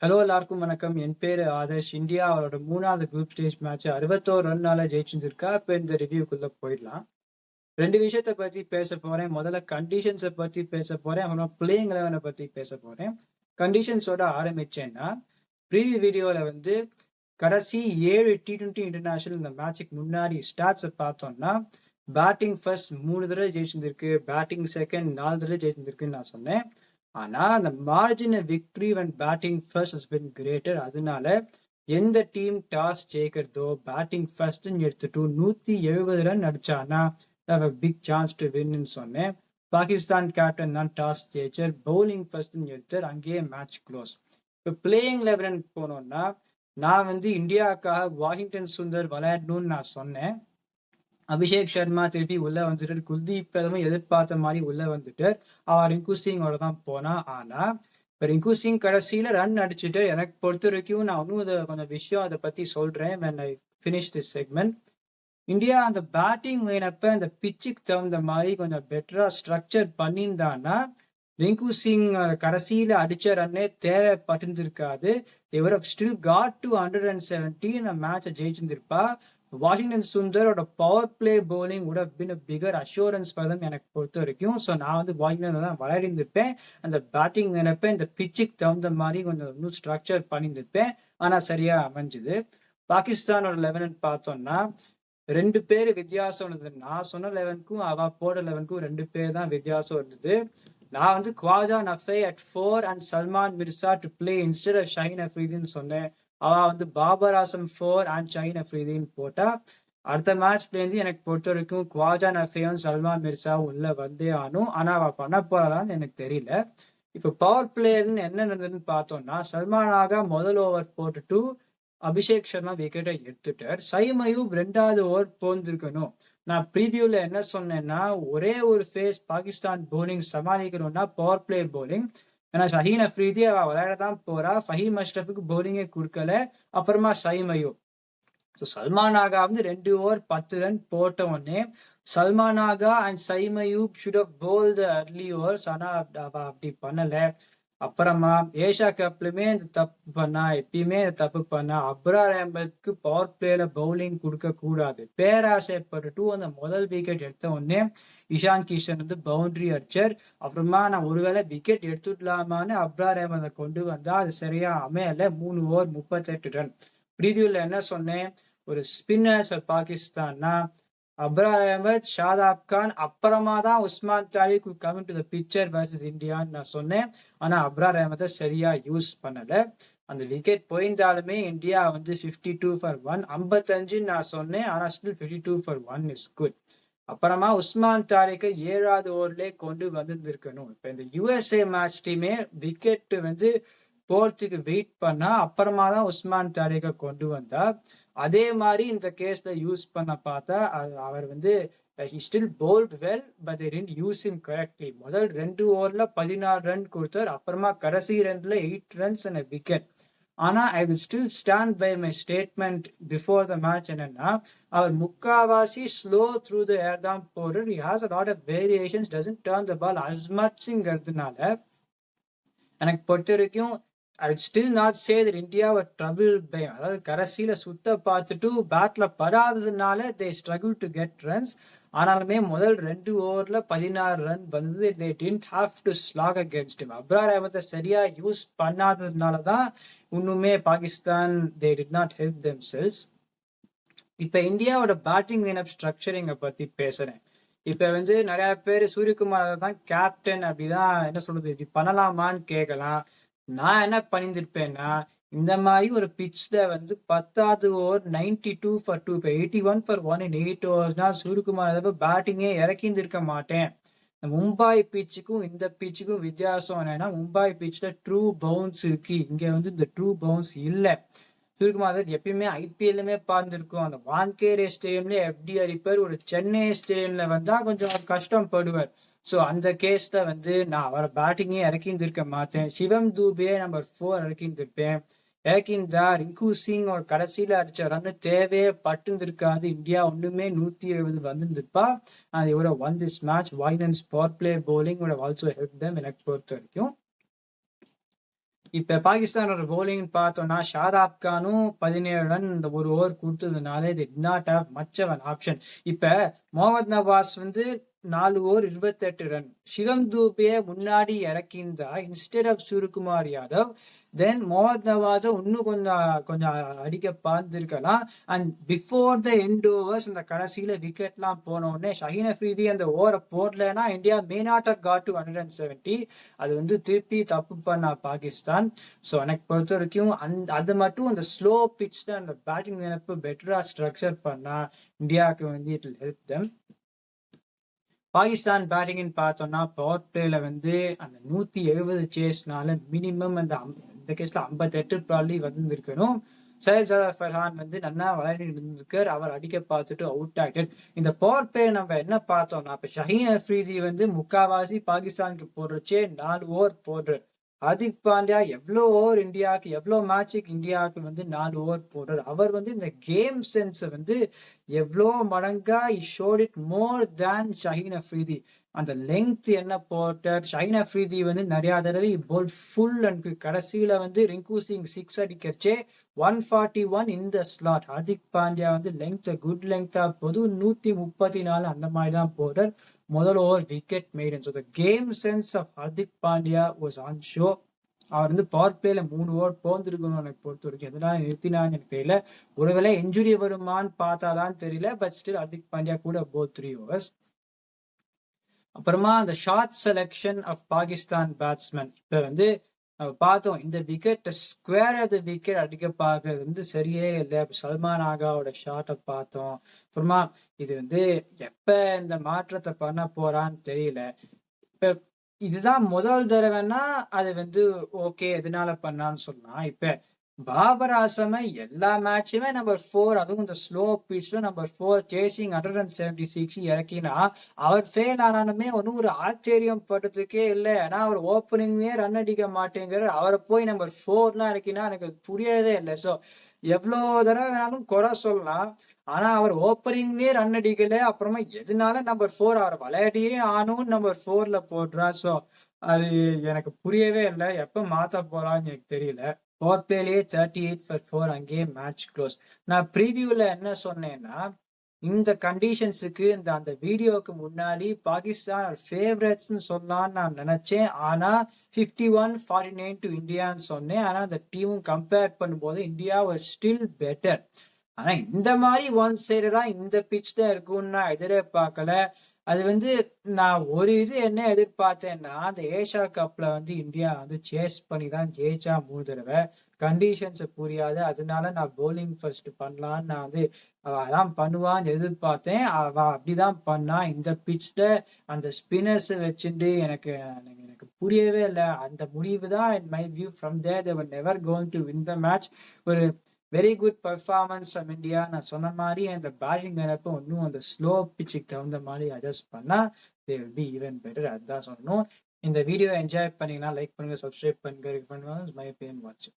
Hello எல்லாருக்கும் வணக்கம். என் பேரு ஆதர்ஷ். இந்தியா அவரோட 3வது குரூப் ஸ்டேஜ் மேட்ச் 61 ரன்னால ஜெயிச்சிருக்கா. இப்ப இந்த ரிவ்யூக்குள்ள போயிடலாம். 2 விஷயத்த பத்தி பேச போறேன். முதல்ல கண்டிஷன்ஸ பத்தி பேச போறேன். அப்புறம் பிளேயிங் 11 பத்தி பேச போறேன். கண்டிஷன்ஸோட ஆரம்பிச்சேன்னா, ப்ரீவியூ வீடியோல கடைசி 7 T20 இன்டர்நேஷனல் இந்த மேட்சுக்கு முன்னாடி ஸ்டாட்ஸ பார்த்தோம்னா, பேட்டிங் ஃபர்ஸ்ட் 3 தடவை ஜெயிச்சிருந்திருக்கு. பேட்டிங் செகண்ட் 4 தடவை ஜெயிச்சிருந்திருக்குன்னு நான் சொன்னேன். ஆனா அந்த margin victory when batting first has been greater. அதனால எந்த டீம் டாஸ் ஜெயிக்கிறதோ பேட்டிங் ஃபர்ஸ்ட்னு எடுத்துட்டு 170 ரன் அடிச்சானா பிக் சான்ஸ் டு வின்னு சொன்னேன். பாகிஸ்தான் கேப்டன் தான் டாஸ் ஜெயிச்சர், பவுலிங் ஃபர்ஸ்ட்னு எடுத்தார். அங்கேயே மேட்ச் க்ளோஸ். இப்போ பிளேயிங் 11 போனோம்னா, நான் இந்தியாவுக்காக வாஷிங்டன் சுந்தர் விளையாடணும்னு நான் சொன்னேன். அபிஷேக் சர்மா திருப்பி உள்ள வந்துட்டார். குல்தீப் யாதவும் எதிர்பார்த்த மாதிரி உள்ள வந்துட்டார். அவன் ரிங்கு சிங்கோட தான் போனா. ஆனா இப்ப ரிங்கு சிங் கடைசியில ரன் அடிச்சுட்டு, எனக்கு பொறுத்த வரைக்கும் நான் இன்னும் கொஞ்சம் விஷயம் அதை பத்தி சொல்றேன் when I finish this segment. India அந்த பேட்டிங் வேணப்ப அந்த பிச்சுக்கு தகுந்த மாதிரி கொஞ்சம் பெட்டரா ஸ்ட்ரக்சர் பண்ணியிருந்தான்னா, ரிங்கு சிங் கடைசியில அடிச்ச ரன்னே தேவைப்பட்டிருந்திருக்காது. இவர் ஸ்டில் காட் டு 170 அந்த மேட்சை ஜெயிச்சிருந்திருப்பா. வாஷிங்டன் சுந்தரோட power play bowling would have been a bigger assurance for them எனக்கு பொறுத்த வரைக்கும். ஸோ நான் வாஷிங்டன் தான் விளையாடிருந்திருப்பேன். அந்த பேட்டிங் நினைப்பேன் இந்த பிச்சுக்கு தகுந்த மாதிரி கொஞ்சம் இன்னும் ஸ்ட்ரக்சர் பண்ணியிருந்திருப்பேன். ஆனா சரியா அமைஞ்சுது. பாகிஸ்தானோட 11 பார்த்தோம்னா 2 பேர் வித்தியாசம் இருந்தது. நான் சொன்ன 11க்கும் அவ போட 11க்கும் 2 பேர் தான் வித்தியாசம் இருந்தது. நான் Khawaja Nafe at 4 and Salman Mirza to play instead of Shaheen அஃப்ரிதின்னு சொன்னேன். அவ பாபர் ஆசம் 4 அண்ட் ஷஹீன் அஃப்ரிதின்னு போட்டா. அடுத்த மேட்ச்ல இருந்து எனக்கு பொறுத்த வரைக்கும் குவாஜா நஃபேயும் சல்மான் மிர்சாவும் உள்ள வந்தே ஆனும். ஆனா அவ பண்ண போறான்னு எனக்கு தெரியல. இப்ப பவர் பிளேயர்னு என்ன நடந்ததுன்னு பார்த்தோம்னா, சல்மான் ஆகா முதல் ஓவர் போட்டுட்டு அபிஷேக் சர்மா விக்கெட்டை எடுத்துட்டார். சைம் அயூப் 2வது ஓவர் போந்திருக்கணும். நான் ப்ரீவியூல என்ன சொன்னேன்னா, ஒரே ஒரு ஃபேஸ் பாகிஸ்தான் பவுலிங் சமாளிக்கணும்னா பவர் பிளே பவுலிங். ஏன்னா ஷஹீன் அஃப்ரிதி அவ விளையாட தான் போறா. ஃபஹீம் அஷ்ரஃபுக்கு பவுலிங்கே கொடுக்கல. அப்புறமா சைம் அயூப். ஸோ சல்மான் ஆகா 2 ஓவர் 10 ரன் போட்ட உடனே Salman Agha and Saim Ayub should have bowled early overs. ஆனா அவ அப்படி பண்ணல. அப்புறமா ஏஷியா கப்லயுமே இந்த தப்பு பண்ணா, எப்பயுமே இந்த தப்பு பண்ணா. அப்ரார் அஹமதுக்கு பவர் பிளேல பவுலிங் கொடுக்க கூடாது. பேராசைப்பட்டுட்டு அந்த முதல் விக்கெட் எடுத்த உடனே இஷான் கிஷன் பவுண்டரி அடிச்சர். அப்புறமா நான் ஒருவேளை விக்கெட் எடுத்துடலாமான்னு அப்ரார் அஹமதை கொண்டு வந்தா அது சரியா அமையல. 3 ஓவர் 38 ரன். ப்ரீவியூல என்ன சொன்னேன், ஒரு ஸ்பின்னர்ஸ் பாகிஸ்தான்னா அப்ரார் அஹமத், ஷாதாப் கான், அப்புறமா தான் Usman Tariq coming to the picture versus இந்தியான்னு நான் சொன்னேன். ஆனா அப்ரார் அஹமதை சரியா யூஸ் பண்ணல. அந்த விக்கெட் போயிருந்தாலுமே இந்தியா 52 for 1, 55 நான் சொன்னேன். ஆனா ஸ்டில் 52 for 1 இஸ் குட். அப்புறமா உஸ்மான் தாரிக்கை 7வது ஓவர்லேயே கொண்டு வந்திருக்கணும். இப்ப இந்த யுஎஸ்ஏ மேட்ச் டீமே விக்கெட் போறதுக்கு வெயிட் பண்ணா அப்புறமா தான் உஸ்மான் தாரிக்கை கொண்டு வந்தா. அதே மாதிரி இந்த கேஸ்ல யூஸ் பண்ண பார்த்தா அவர் he still bowled well but they didn't use him correctly. முதல் 2 ஓவர்ல 16 ரன் கொடுத்தார். அப்புறமா கடைசி 2ல 8 runs and a wicket. ஆனா I will still stand by my statement before the match. என்னன்னா, அவர் முக்காவாசி ஸ்லோ த்ரூ த ஏர் தான் போடுறார். he has a lot of variations, doesn't turn the ball as muchங்கிறதுனால எனக்கு பொறுத்த வரைக்கும் I still not say that India trouble by, அதாவது கடைசியில சுத்த பார்த்துட்டு பேட்ல படாததுனால they struggle to get runs. ஆனாலுமே முதல் 2 ஓவர்ல 16 ரன் வந்தது. They didn't have to slog against him. Abrar அஹமதை சரியா யூஸ் பண்ணாததுனால தான் இன்னுமே Pakistan they did not help themselves. இப்ப இந்தியாவோட பேட்டிங் லைனப் ஸ்ட்ரக்சரிங்க பத்தி பேசுறேன். இப்ப நிறைய பேர் சூரியகுமார் தான் கேப்டன் அப்படிதான் என்ன சொல்றது, இது பண்ணலாமான்னு கேட்கலாம். நான் என்ன பண்ணியிருப்பேன்னா, இந்த மாதிரி ஒரு பிட்ச்ல 10வது ஓவர் 92 for 2, இப்போ 81 for 1 in 8 ஓவர்ஸ்னா சூரியகுமார் பேட்டிங்கே இறக்கியிருந்திருக்க மாட்டேன். மும்பை பிச்சுக்கும் இந்த பிச்சுக்கும் வித்தியாசம் என்னன்னா, மும்பை பிச்ல ட்ரூ பவுன்ஸ் இருக்கு. இங்க இந்த ட்ரூ பவுன்ஸ் இல்லை. சூரியகுமார் எப்பயுமே ஐபிஎல்லுமே பார்த்துருக்கோம். அந்த வான்கேரே ஸ்டேடியம்ல எப்படி அடிப்பார், ஒரு சென்னை ஸ்டேடியம்ல வந்தா கொஞ்சம் கஷ்டப்படுவார். ஸோ அந்த கேஸ்ல நான் அவரை பேட்டிங்கே இறக்கியிருந்திருக்க மாட்டேன். சிவம் தூபே நம்பர் 4 இறக்கியிருந்திருப்பேன். இறக்கியிருந்தா ரிங்கு சிங் ஒரு கடைசியில அடிச்ச ரன் தேவையே பட்டுருக்காது. இந்தியா ஒண்ணுமே 170 வந்திருப்பா. அது இவர ஒன் திஸ் மேட்ச் வாய்னன்ஸ் power play bowling would have also helped them எனக்கு பொறுத்த வரைக்கும். இப்ப பாகிஸ்தானோட bowling பார்த்தோம்னா ஷாதாப் கானும் 17 ரன் இந்த ஒரு ஓவர் கொடுத்ததுனால they did not have much of an option. இப்ப முகமது நவாஸ் வந்து 4 ஓவர் 28 ரன். சிவம் தூபே முன்னாடி இறக்கியிருந்தா இன்ஸ்டெட் ஆஃப் சூரியகுமார் யாதவ் தென் முகமது நவாஸை இன்னும் கொஞ்சம் அடிக்க பார்த்துருக்கலாம். And before the end overs அந்த கடைசியில விக்கெட்லாம் போன உடனே ஷஹீன் அஃப்ரிதி அந்த ஓவரை போடலன்னா India may not have got to 170. அது வந்து திருப்பி தப்பு பண்ணா பாகிஸ்தான். ஸோ எனக்கு பொறுத்த வரைக்கும் அது மட்டும் அந்த ஸ்லோ பிச்ல அந்த பேட்டிங் நினைப்பு பெட்டரா ஸ்ட்ரக்சர் பண்ணா இந்தியாவுக்கு வந்து it will help them. Pakistan பேட்டிங்னு பார்த்தோம்னா பவர் பிளேல வந்து அந்த 170 சேஸ்னால மினிமம் இந்த கேஸ்ல 58 ப்ராப்ளி வந்துருக்கணும். சையப் ஜாதா ஃபர்ஹான் வந்து நல்லா விளையாடி இருந்திருக்கார். அவர் அடிக்க பார்த்துட்டு அவுட் ஆகிட்டார். இந்த பவர் பிளே நம்ம என்ன பார்த்தோம்னா இப்ப ஷஹீன் அஃப்ரிதி வந்து முக்காவாசி பாகிஸ்தானுக்கு போடுறச்சே 4 ஓவர் போடுறார். ஹார்திக் பாண்டியா எவ்வளோ ஓவர் இந்தியாவுக்கு எவ்வளோ மேட்சுக்கு இந்தியாவுக்கு வந்து 4 ஓவர் போடுறார். அவர் வந்து இந்த கேம் சென்ஸை வந்து எவ்வளோ மடங்கா ஷோட் இட் மோர் தேன் ஷஹீன் அஃப்ரிதி. அந்த லெங்த் என்ன போட்டார் ஷஹீன் அஃப்ரிதி வந்து நிறைய தடவை போல் ஃபுல் அண்ட் கடைசியில வந்து ரிங்கு சிங் 6 அடிக்கிறச்சே 141 இந்த ஸ்லாட். ஹார்திக் பாண்டியா வந்து லெங்த் குட் லெங்தா போது 134 அந்த மாதிரி தான் போடுறார். முதல் over wicket maiden. So the game sense of Hardik Pandya was on show. அவர் வந்து பவர் பிளேல 3 ஓவர் போந்திருக்கணும் எனக்கு பொறுத்த வரைக்கும். எதனால நிறுத்தினான்னு எனக்கு தெரியல. ஒருவேளை இன்ஜுரி வருமானு பார்த்தாதான் தெரியல. பட் ஸ்டில் ஹார்திக் பாண்டியா கூட போத் 3 ஓவர்ஸ். அப்புறமா அந்த shot selection of Pakistan batsman இப்ப வந்து பார்த்தோம். இந்த wicket square of the wicket அடிக்க பார்க்கறது வந்து சரியே இல்லை. சல்மான் ஆகாவோட ஷாட்டை பார்த்தோம். அப்புறமா இது வந்து எப்ப இந்த மாற்றத்தை பண்ண போறான்னு தெரியல. இப்ப இதுதான் முதல் தடவைன்னா அது வந்து ஓகே எதனால பண்ணான்னு சொல்லலாம். இப்ப பாபர் ஆசமை எல்லா மேட்சுமே நம்பர் 4, அதுவும் இந்த ஸ்லோ பிச்ல நம்பர் 4 சேசிங் 176 இறக்கினா அவர் ஃபெயில் ஆனாலுமே ஒன்றும் ஒரு ஆச்சரியம் படுறதுக்கே இல்லை. ஏன்னா அவர் ஓப்பனிங்லேயே ரன் அடிக்க மாட்டேங்கிற அவரை போய் நம்பர் 4லாம் இறக்கினா எனக்கு புரியவே இல்லை. ஸோ எவ்வளோ தடவை வேணாலும் குறை சொல்லலாம். ஆனா அவர் ஓப்பனிங்லேயே ரன் அடிக்கல. அப்புறமா எதனால நம்பர் 4 அவர் விளையாடியே ஆனும் நம்பர் 4ல போடுறா. ஸோ அது எனக்கு புரியவே இல்லை. எப்ப மாத்த போறான்னு எனக்கு தெரியல. பவர் பிளேலேயே 38 for 4 அங்கேயே மேட்ச் க்ளோஸ். நான் ப்ரீவியூல என்ன சொன்னேன்னா இந்த கண்டிஷன்ஸுக்கு அந்த வீடியோக்கு முன்னாடி பாகிஸ்தான் ஃபேவரட்ஸ்ன்னு சொல்லலாம்னு நான் நினைச்சேன். ஆனா 51-49 டு இந்தியான்னு சொன்னேன். ஆனா அந்த டீமும் கம்பேர் பண்ணும்போது இந்தியா வாஸ் ஸ்டில் பெட்டர். ஆனா இந்த மாதிரி ஒன் சைடடா இந்த பிச் தான் இருக்கும்னு நான் எதிர்பார்க்கல. அது வந்து நான் ஒரு இது என்ன எதிர்பார்த்தேன்னா அந்த ஏஷியா கப்ல வந்து இந்தியா வந்து சேஸ் பண்ணி தான் ஜெயிச்சா 3 தடவை. கண்டிஷன்ஸ் புரியாது. அதனால நான் பவுலிங் ஃபர்ஸ்ட் பண்ணலான்னு நான் வந்து அதான் பண்ணுவான்னு எதிர்பார்த்தேன். அவ அப்படிதான் பண்ணா. இந்த பிச்ல அந்த ஸ்பின்னர்ஸ் வச்சுட்டு எனக்கு புரியவே இல்லை. அந்த முடிவு தான் in my view from there they were never going to win the match. ஒரு very good performance from India. நான் சொன்ன மாதிரி அந்த பேட்டிங் நினைப்ப இன்னும் அந்த ஸ்லோ பிச்சுக்கு தகுந்த மாதிரி அட்ஜஸ்ட் பண்ணா they will be even better. அதுதான் சொல்லணும். இந்த வீடியோ என்ஜாய் பண்ணீங்கன்னா லைக் பண்ணுங்க, சப்ஸ்கிரைப் பண்ணுங்க, மை பேன் வாட்ச்.